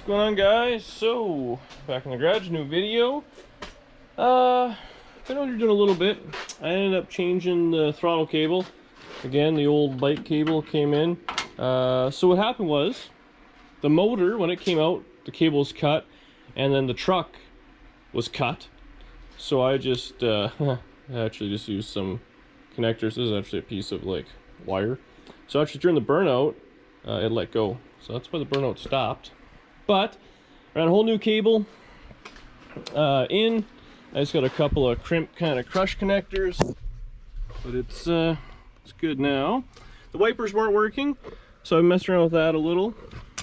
What's going on, guys? So, back in the garage, new video. Been out here doing a little bit. I ended up changing the throttle cable. Again, the old bike cable came in. So what happened was, the motor, when it came out, the cable was cut, and then the truck was cut. So I just, I actually just used some connectors. This is actually a piece of, like, wire. So actually during the burnout, it let go. So that's why the burnout stopped. But ran a whole new cable in. I just got a couple of crimp kind of crush connectors, but it's good now. The wipers weren't working, so I messed around with that a little.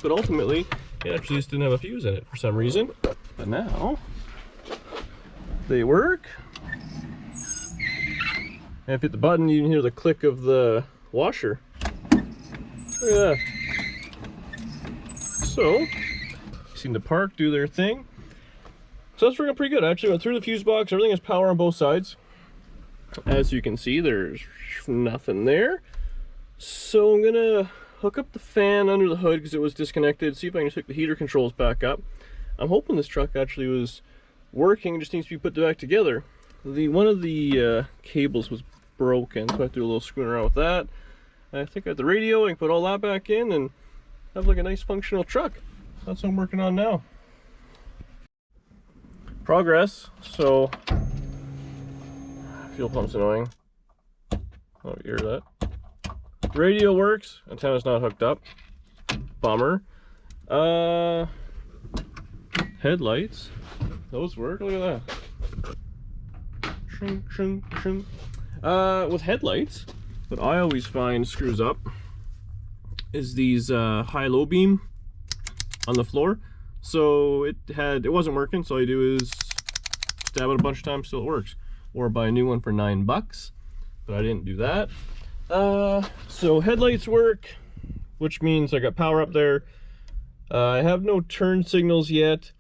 But ultimately, it actually just didn't have a fuse in it for some reason. But now they work. And if you hit the button, you can hear the click of the washer. Look at that. So, seen the park do their thing. So that's working pretty good. I actually went through the fuse box. Everything has power on both sides. As you can see, there's nothing there. So I'm gonna hook up the fan under the hood because it was disconnected. See if I can just hook the heater controls back up. I'm hoping this truck actually was working. Just needs to be put back together. One of the cables was broken, so I have to do a little screwing around with that. I think I have the radio. I can put all that back in and have like a nice functional truck. That's what I'm working on now. Progress. So fuel pump's annoying. Oh, you hear that? Radio works. Antenna's not hooked up. Bummer. Headlights. Those work. Look at that. Shink, shink, shink. With headlights, what I always find screws up is these high-low beam on the floor. So it wasn't working, so all you do is stab it a bunch of times till it works, or buy a new one for $9, but I didn't do that. So headlights work, which means I got power up there. I have no turn signals yet,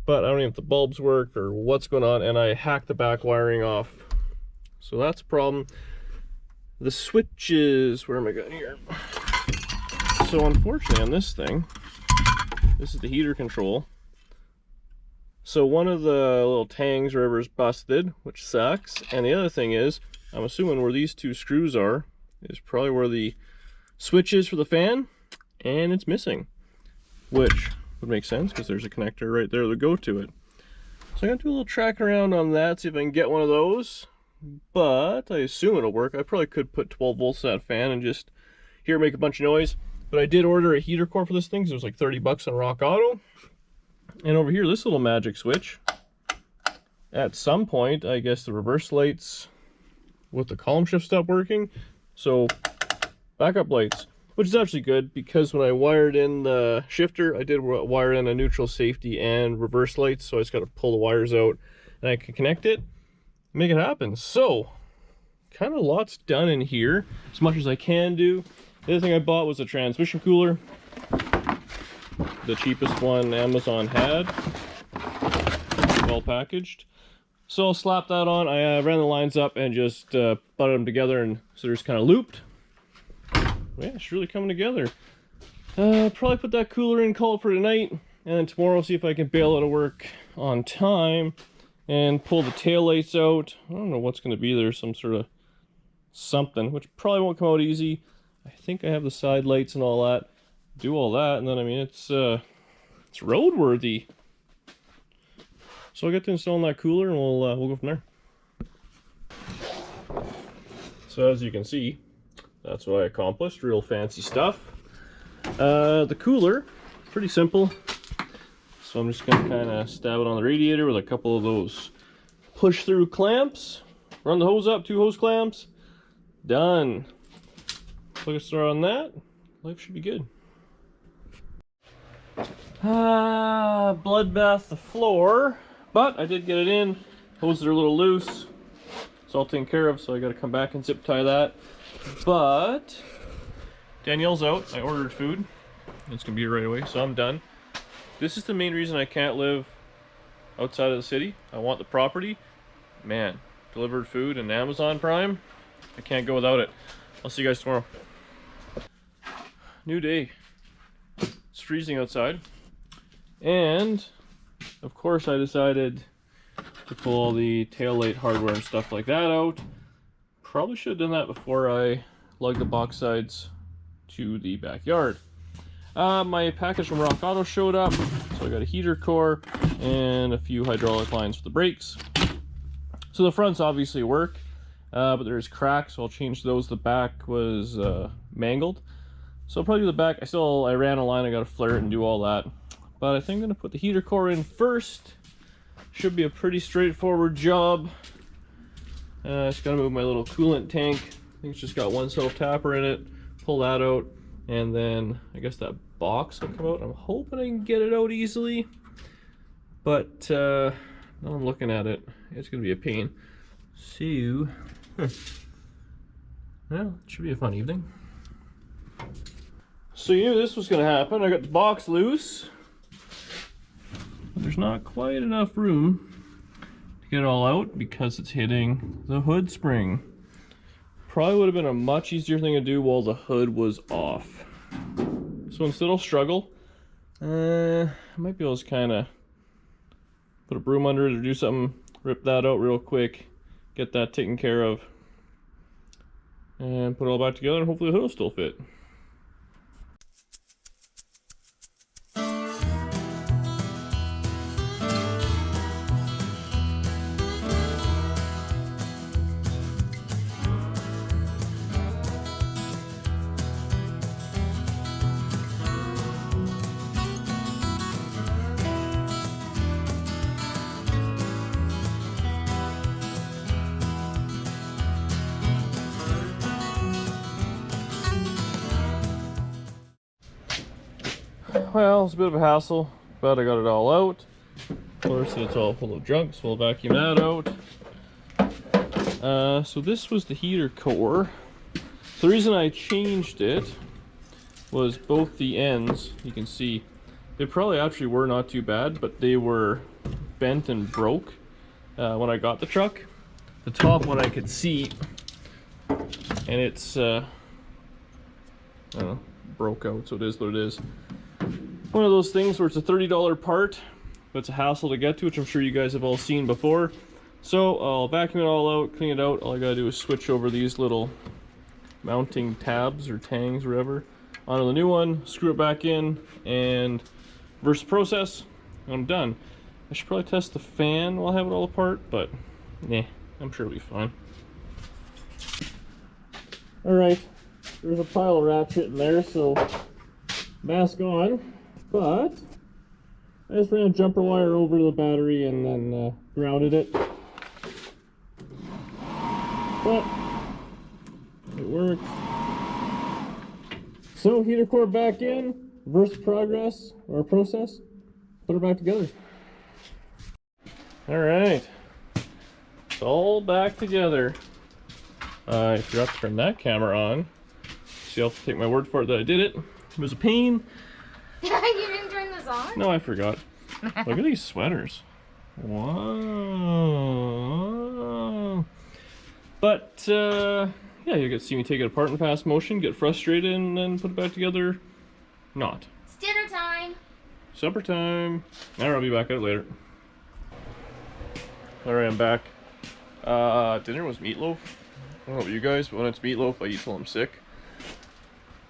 but I don't even know if the bulbs work or what's going on, and I hacked the back wiring off, so that's a problem. The switches, where am I going here? So unfortunately on this thing, this is the heater control. So one of the little tangs or whatever is busted, which sucks. And the other thing is, I'm assuming where these two screws are is probably where the switch is for the fan, and it's missing. Which would make sense because there's a connector right there to go to it. So I'm gonna do a little track around on that, see if I can get one of those. But I assume it'll work. I probably could put 12 volts in that fan and just hear it make a bunch of noise. But I did order a heater core for this thing, so it was like 30 bucks on Rock Auto. And over here, this little magic switch. At some point, I guess the reverse lights with the column shift stopped working. So, backup lights, which is actually good because when I wired in the shifter, I did wire in a neutral, safety, and reverse lights. So I just got to pull the wires out and I can connect it, make it happen. So, kind of lots done in here, as much as I can do. The other thing I bought was a transmission cooler. The cheapest one Amazon had. Well packaged. So I'll slap that on. I ran the lines up and just butted them together, and so they're just kind of looped. Yeah, it's really coming together. Probably put that cooler in, call it for tonight, and then tomorrow see if I can bail out of work on time and pull the taillights out. I don't know what's going to be there, some sort of something, which probably won't come out easy. I think I have the side lights and all that. Do all that, and then I mean it's roadworthy. So I'll get to installing that cooler, and we'll go from there. So as you can see, that's what I accomplished. Real fancy stuff. The cooler, pretty simple. So I'm just gonna kind of stab it on the radiator with a couple of those push-through clamps. Run the hose up, 2 hose clamps. Done. Plug a star on that. Life should be good. Bloodbath the floor, but I did get it in. Hoses are a little loose. It's all taken care of, so I got to come back and zip tie that. But Danielle's out. I ordered food. It's gonna be here right away, so I'm done. This is the main reason I can't live outside of the city. I want the property. Man, delivered food and Amazon Prime, I can't go without it. I'll see you guys tomorrow. New day. It's freezing outside, And of course I decided to pull all the taillight hardware and stuff like that out. Probably should have done that before I lugged the box sides to the backyard. My package from Rock Auto showed up, so I got a heater core and a few hydraulic lines for the brakes. So the fronts obviously work, but there's cracks, so I'll change those. The back was mangled, so I'll probably do the back. I ran a line, I got to flare it and do all that. But I think I'm going to put the heater core in first. Should be a pretty straightforward job. Just got to move my little coolant tank. I think it's just got one self-tapper in it. Pull that out, and then I guess that box will come out. I'm hoping I can get it out easily, but now I'm looking at it, it's going to be a pain. So, well, it should be a fun evening. So you knew this was going to happen. I got the box loose. There's not quite enough room to get it all out because it's hitting the hood spring. Probably would have been a much easier thing to do while the hood was off. So instead I'll struggle. I might be able to kind of put a broom under it or do something, rip that out real quick, get that taken care of, and put it all back together, and hopefully the hood will still fit. Well, it's a bit of a hassle, but I got it all out. Of course, it's all full of junk, so we'll vacuum that out. So this was the heater core. So the reason I changed it was both the ends, you can see, they probably actually were not too bad, but they were bent and broke when I got the truck. The top one I could see, and it's, I don't know, broke out, so it is what it is. One of those things where it's a $30 part, but it's a hassle to get to, which I'm sure you guys have all seen before. So I'll vacuum it all out, clean it out. All I gotta do is switch over these little mounting tabs or tangs or whatever onto the new one, screw it back in, and reverse the process. I'm done. I should probably test the fan while I have it all apart, but nah, I'm sure it'll be fine. Alright, there's a pile of ratchet in there, so mask on. But I just ran a jumper wire over the battery and then grounded it. But it worked. So heater core back in, reverse process, put it back together. Alright, it's all back together. I forgot to turn that camera on, so you'll have to take my word for it that I did it. It was a pain. You didn't turn this on? No, I forgot. Look at these sweaters. Wow. But, yeah, you get to see me take it apart in fast motion, get frustrated, and then put it back together. Not. It's dinner time. Supper time. Alright, I'll be back at it later. Alright, I'm back. Dinner was meatloaf. I don't know about you guys, but when it's meatloaf, I eat till I'm sick.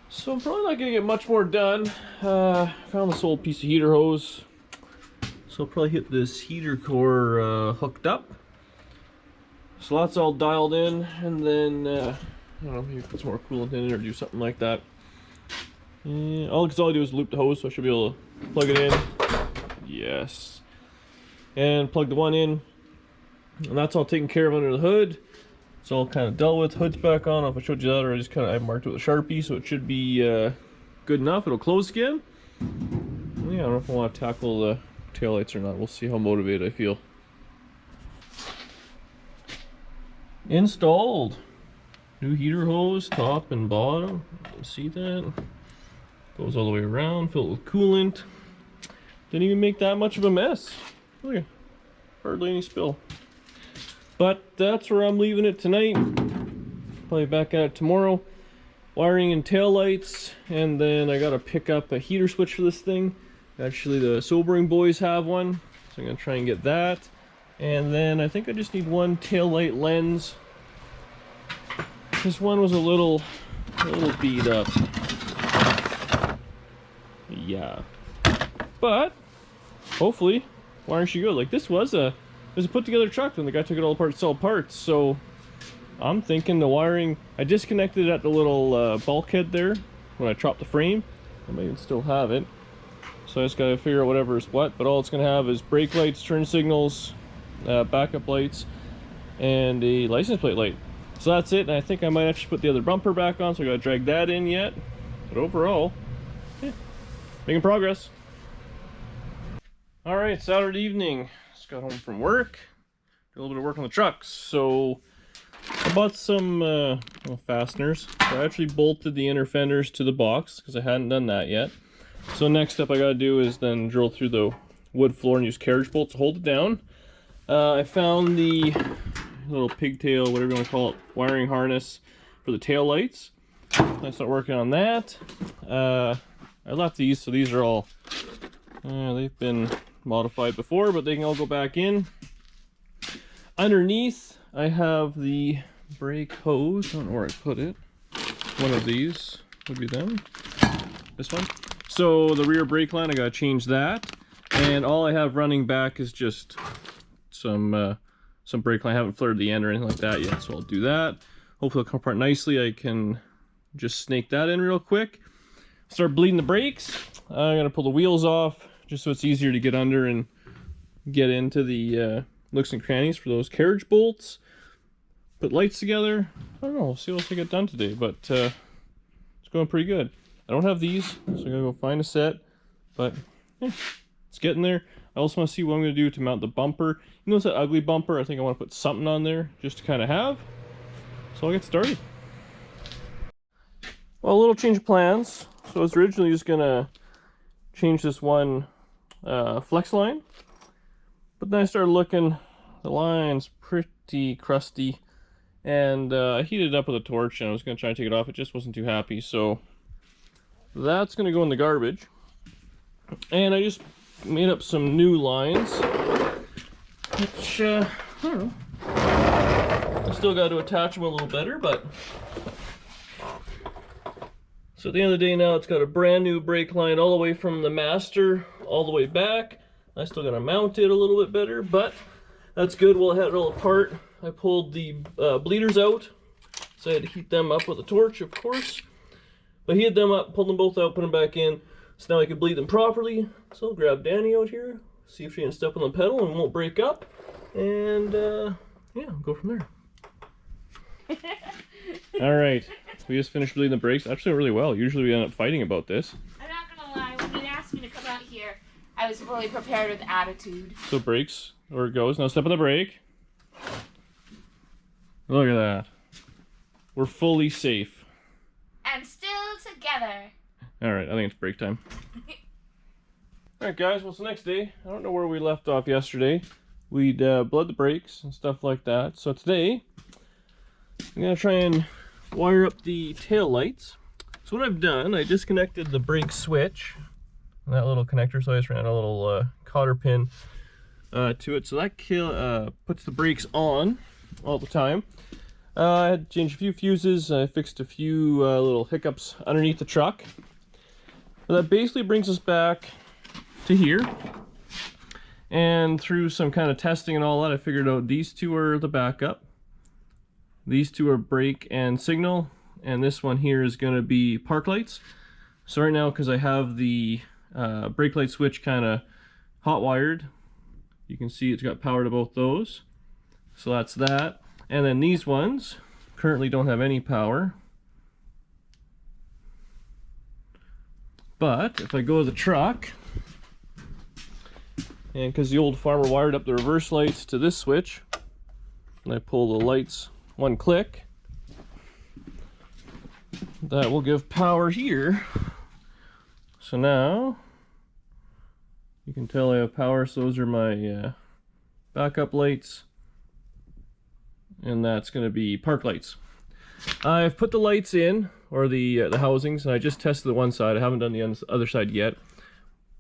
So I'm probably not going to get much more done. Found this old piece of heater hose. So I'll probably hit this heater core hooked up. So that's all dialed in, and then, I don't know, maybe put some more coolant in it or do something like that. All I do is loop the hose, so I should be able to plug it in. Yes. And plug the one in. And that's all taken care of under the hood. It's all kind of dealt with. Hood's back on. I don't know if I showed you that, or I just kind of marked it with a Sharpie, so it should be good enough. It'll close again. Yeah, I don't know if I want to tackle the taillights or not. We'll see how motivated I feel. Installed. New heater hose, top and bottom. You can see that. Goes all the way around, filled with coolant. Didn't even make that much of a mess. Look at, hardly any spill. But that's where I'm leaving it tonight. Probably back at it tomorrow. Wiring and taillights, and then I gotta pick up a heater switch for this thing. Actually, the sobering boys have one, so I'm gonna try and get that. And then I think I just need one taillight lens. This one was a little beat up. Yeah, but hopefully wiring should go. Like this was a put together truck, and the guy took it all apart to sell parts. So I'm thinking the wiring, I disconnected it at the little bulkhead there when I chopped the frame. I might even still have it. So I just gotta figure out whatever is what, but all it's gonna have is brake lights, turn signals, backup lights, and a license plate light. So that's it, and I think I might actually put the other bumper back on, so I gotta drag that in yet. But overall, yeah, making progress. Alright, Saturday evening. Just got home from work. Did a little bit of work on the trucks. So I bought some fasteners. So I actually bolted the inner fenders to the box because I hadn't done that yet. So next up I gotta do is then drill through the wood floor and use carriage bolts to hold it down. I found the little pigtail, whatever you want to call it, wiring harness for the tail lights. I start working on that. I left these, so these are all, they've been modified before, but they can all go back in. Underneath, I have the brake hose. I don't know where I put it. One of these would be them. This one. So the rear brake line, I gotta change that. And all I have running back is just some brake line. I haven't flared the end or anything like that yet, so I'll do that. Hopefully it'll come apart nicely. I can just snake that in real quick. Start bleeding the brakes. I'm gonna pull the wheels off just so it's easier to get under and get into the nooks and crannies for those carriage bolts. Put lights together. I don't know, we'll see what else I get done today, but it's going pretty good. I don't have these, so I gotta go find a set, but yeah, it's getting there. I also want to see what I'm going to do to mount the bumper. You notice that ugly bumper? I think I want to put something on there just to kind of have. So I'll get started. Well, a little change of plans. So I was originally just going to change this one flex line. But then I started looking, the line's pretty crusty. And I heated it up with a torch and I was going to try and take it off. It just wasn't too happy. So that's going to go in the garbage. And I just made up some new lines, which, I don't know, I still got to attach them a little better, but, so at the end of the day now it's got a brand new brake line all the way from the master all the way back. I still got to mount it a little bit better, but that's good. Well, I had it all apart. I pulled the bleeders out, so I had to heat them up with a torch, of course, but heated them up, pulled them both out, put them back in. So now I can bleed them properly. So I'll grab Danny out here, see if she can step on the pedal and won't break up. And yeah, go from there. Alright, we just finished bleeding the brakes. Actually went really well. Usually we end up fighting about this. I'm not gonna lie, when you asked me to come out here, I was fully prepared with attitude. So brakes, where it goes. Now step on the brake. Look at that. We're fully safe. And still together. Alright, I think it's break time. Alright guys, well it's the next day. I don't know where we left off yesterday. We'd bled the brakes and stuff like that. So today, I'm going to try and wire up the tail lights. So what I've done, I disconnected the brake switch. That little connector, so I just ran a little cotter pin to it. So that puts the brakes on all the time. I had to change a few fuses. I fixed a few little hiccups underneath the truck. But that basically brings us back to here. And through some kind of testing and all that, I figured out these two are the backup. These two are brake and signal. And this one here is going to be park lights. So right now, because I have the brake light switch kind of hot wired, you can see it's got power to both those. So that's that. And then these ones currently don't have any power. But if I go to the truck, and because the old farmer wired up the reverse lights to this switch, and I pull the lights one click, that will give power here. So now you can tell I have power. So those are my backup lights, and that's going to be park lights. I've put the lights in, or the housings, and I just tested the one side. I haven't done the other side yet.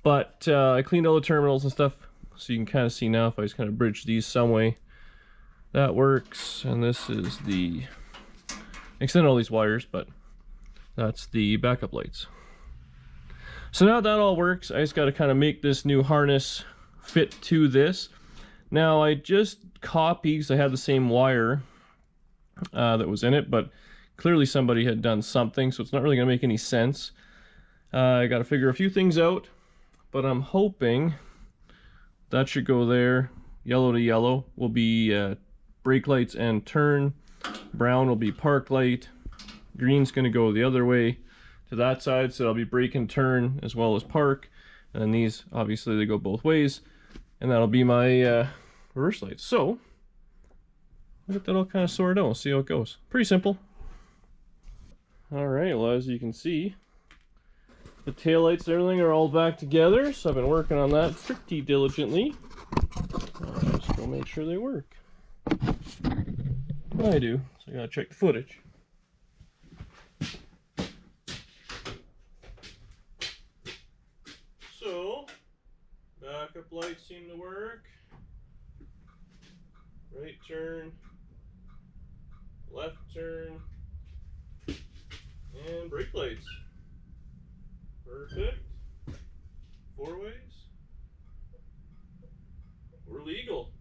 But I cleaned all the terminals and stuff, so you can kind of see now if I just kind of bridge these some way. That works, and this is the... extend all these wires, but that's the backup lights. So now that all works, I just got to kind of make this new harness fit to this. Now I just copied, because I had the same wire that was in it, but clearly somebody had done something, so it's not really going to make any sense. I got to figure a few things out, but I'm hoping that should go there. Yellow to yellow will be brake lights and turn. Brown will be park light. Green's going to go the other way to that side, so I'll be brake and turn as well as park. And then these, obviously, they go both ways, and that'll be my reverse lights. So I'll get that all kind of sorted out and see how it goes. Pretty simple. Alright, well, as you can see, the taillights and everything are all back together, so I've been working on that pretty diligently. I'll just go make sure they work. I do, so I gotta check the footage. So, backup lights seem to work. Right turn, left turn, and brake lights. Perfect. 4 ways. We're legal.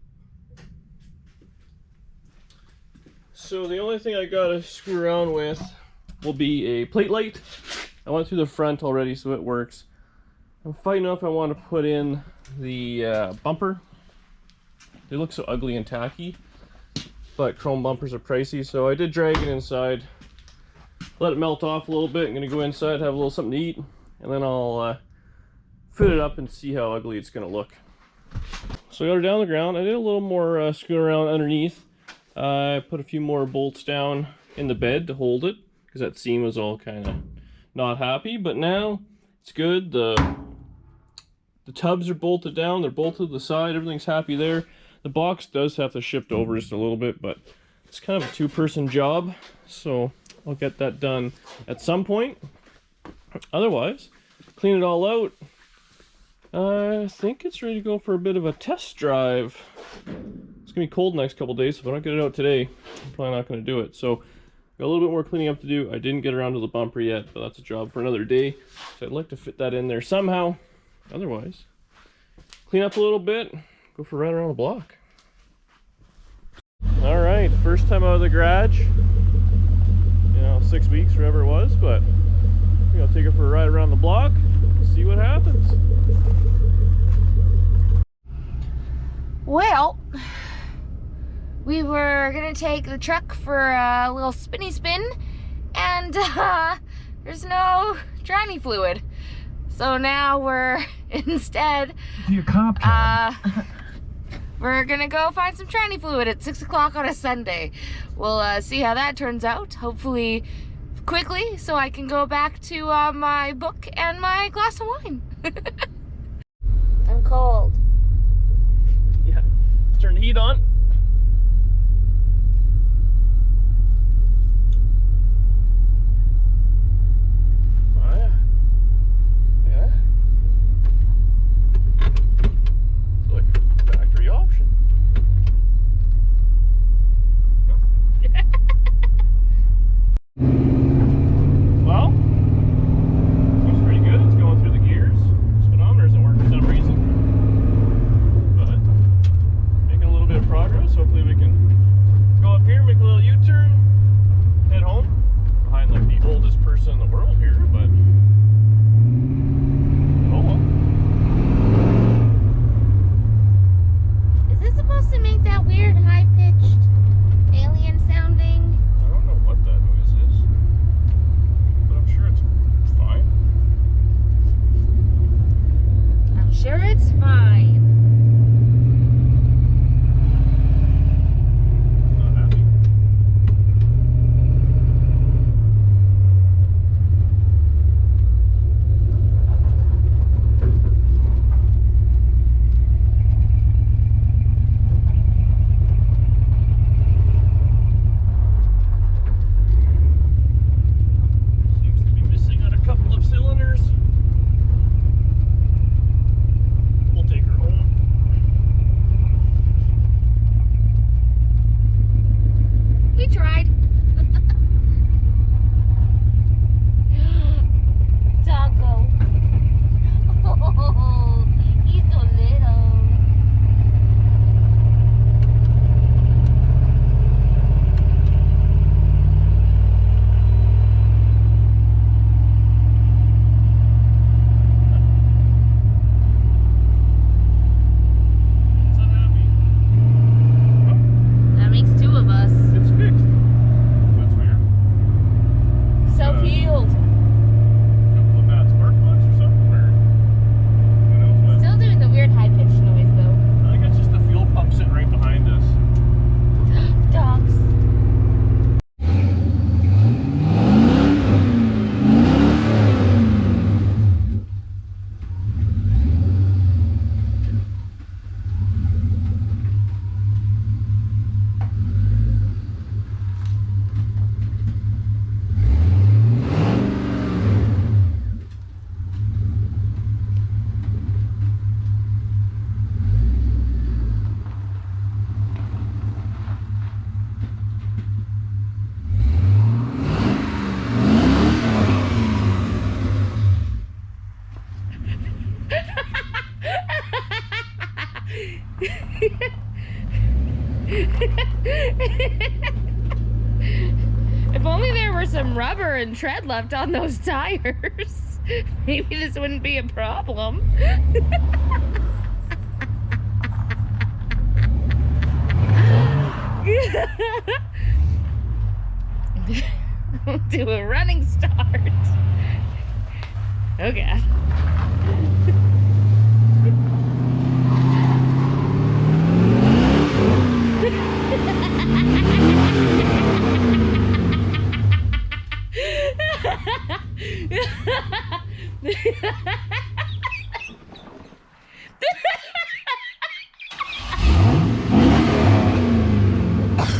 So the only thing I gotta screw around with will be a plate light. I went through the front already, so it works. I'm fighting out if I want to put in the bumper. They look so ugly and tacky, but chrome bumpers are pricey, so I did drag it inside. Let it melt off a little bit. I'm gonna go inside, have a little something to eat, and then I'll fit it up and see how ugly it's gonna look. So I got her down the ground. I did a little more screwing around underneath. I put a few more bolts down in the bed to hold it, because that seam was all kind of not happy, but now it's good. The tubs are bolted down, they're bolted to the side, everything's happy there. The box does have to shift over just a little bit, but it's kind of a 2-person job, so I'll get that done at some point. Otherwise, clean it all out. I think it's ready to go for a bit of a test drive. It's gonna be cold the next couple days, so if I don't get it out today, I'm probably not gonna do it. So, got a little bit more cleaning up to do. I didn't get around to the bumper yet, but that's a job for another day. So I'd like to fit that in there somehow. Otherwise, clean up a little bit, go for a ride around the block. All right, first time out of the garage. You know, 6 weeks, whatever it was, but I'll take it for a ride around the block, see what happens. Well, we were gonna take the truck for a little spinny spin, and there's no tranny fluid. So now we're instead, we're gonna go find some tranny fluid at 6 o'clock on a Sunday. We'll see how that turns out, hopefully quickly, so I can go back to my book and my glass of wine. I'm cold. Yeah, let's turn the heat on. Oh yeah. Yeah. It's like factory option. Well, looks pretty good. It's going through the gears. Speedometer doesn't work for some reason, but making a little bit of progress. If only there were some rubber and tread left on those tires, maybe this wouldn't be a problem. Do a running start. Oh God.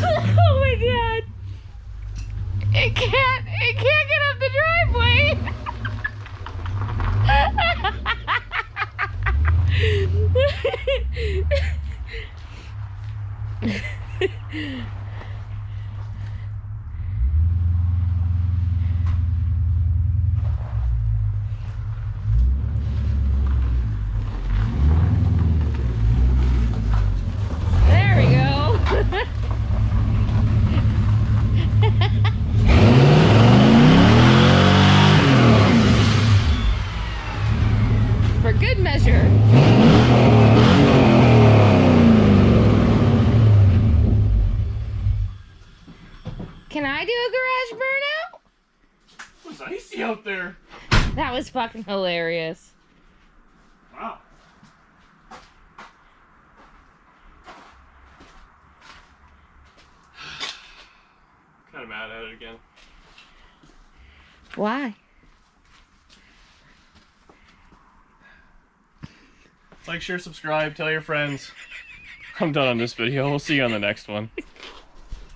Oh my God. It can't get up the driveway. There we go. For good measure. Can I do a garage burnout? It was icy out there. That was fucking hilarious. Wow. Kind of mad at it again. Why? Like, share, subscribe, tell your friends. I'm done on this video. We'll see you on the next one.